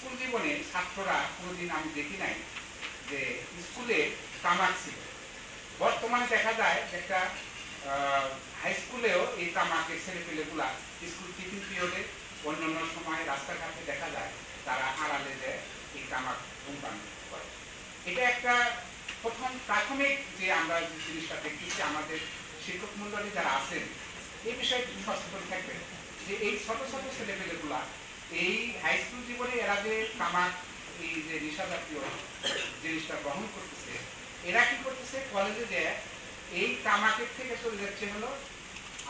School জীবনে ছাত্ররা কোনোদিন আমি দেখি নাই যে স্কুলে তামাক ছিল। বর্তমানে দেখা যায় যে একটা হাই স্কুলেও এই তামাকের ছেলেপেলেগুলা স্কুল টিফিন পিরিয়ডে অন্যান্য সময় রাস্তাঘাটে দেখা যায় তারা আড়ালে যে এই তামাক ধূমপান করে। এটা একটা প্রথম প্রাথমিক যে আমরা যে জিনিসটা দেখতেছি, আমাদের শিক্ষক মন্ডলী যারা আছেন এই বিষয়ে একটু সচেতন থাকবে যে এই ছোট ছোট ছেলেপেলেগুলা এই হাই স্কুল জীবনে এরা যে তামাক এই যে নেশা জাতীয় জিনিসটা গ্রহণ করতেছে, এরা কি করতেছে কলেজে যে এই তামাকের থেকে চলে যাচ্ছে হলো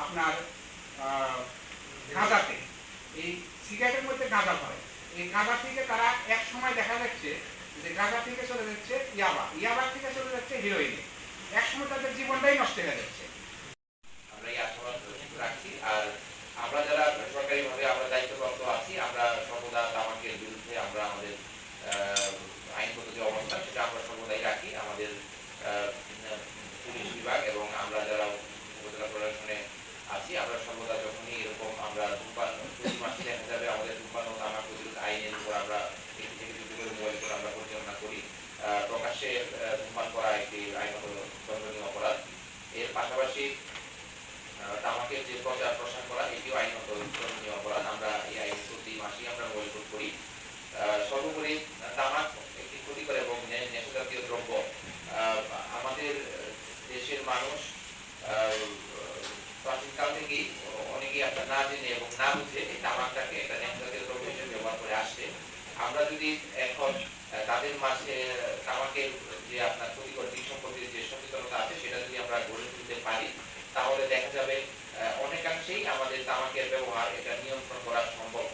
আপনার গাঁজাতে। এই সিগারেটের মধ্যে গাঁজা পড়ে, এই গাঁজা থেকে তারা এক সময় দেখা যাচ্ছে যে গাঁজা থেকে চলে যাচ্ছে ইয়াবা, ইয়াবা থেকে চলে যাচ্ছে হিরোইনে। এক সময় তাদের জীবনটাই নষ্ট হয়ে যাচ্ছে। আমরা এই আশাবাদ রাখছি। আর আমরা যারা সরকারিভাবে আমরা দায়িত্বপ্রাপ্ত আছি, আমরা সর্বদা তামাকের বিরুদ্ধে আমরা আমাদের আইনগত যে অবস্থান সেটা আমরা সর্বদাই রাখি। আমাদের পুলিশ বিভাগ এবং আমরা যারা উপজেলা প্রশাসনে আছি, আমরা সর্বদা যখনই এরকম আমরা ধূমপান প্রতি মাসে দেখা যাবে আমাদের ধূমপান ও তামাক প্রতিরোধ আইনের উপর আমরা একটি থেকে দুটি করে মোবাইল করে আমরা পরিচালনা করি। প্রকাশ্যে ধূমপান করা একটি আইনত দণ্ডনীয় অপরাধ। এর পাশাপাশি তামাকের যে প্রচার প্রসার করা এটিও আইনত দণ্ডনীয় অপরাধ। আমরা এই আইন প্রতি মাসেই আমরা মোবাইল কোড করি। সর্বোপরি তামাক একটি ক্ষতিকর এবং নেশাজাতীয় দ্রব্য। আমাদের দেশের মানুষ প্রাচীনকাল থেকেই অনেকেই আপনার না জেনে এবং না বুঝে এই তামাকটাকে একটা নেশাজাতীয় দ্রব্য হিসেবে ব্যবহার করে আসছে। আমরা যদি এখন তাদের মাঝে তামাকের যে আপনার ক্ষতিকর দিক সম্পর্কে যে সচেতনতা আছে সেটা যদি আমরা গড়ে তুলতে পারি, তাহলে দেখা যাবে অনেকাংশেই আমাদের তামাকের ব্যবহার এটা নিয়ন্ত্রণ করা সম্ভব।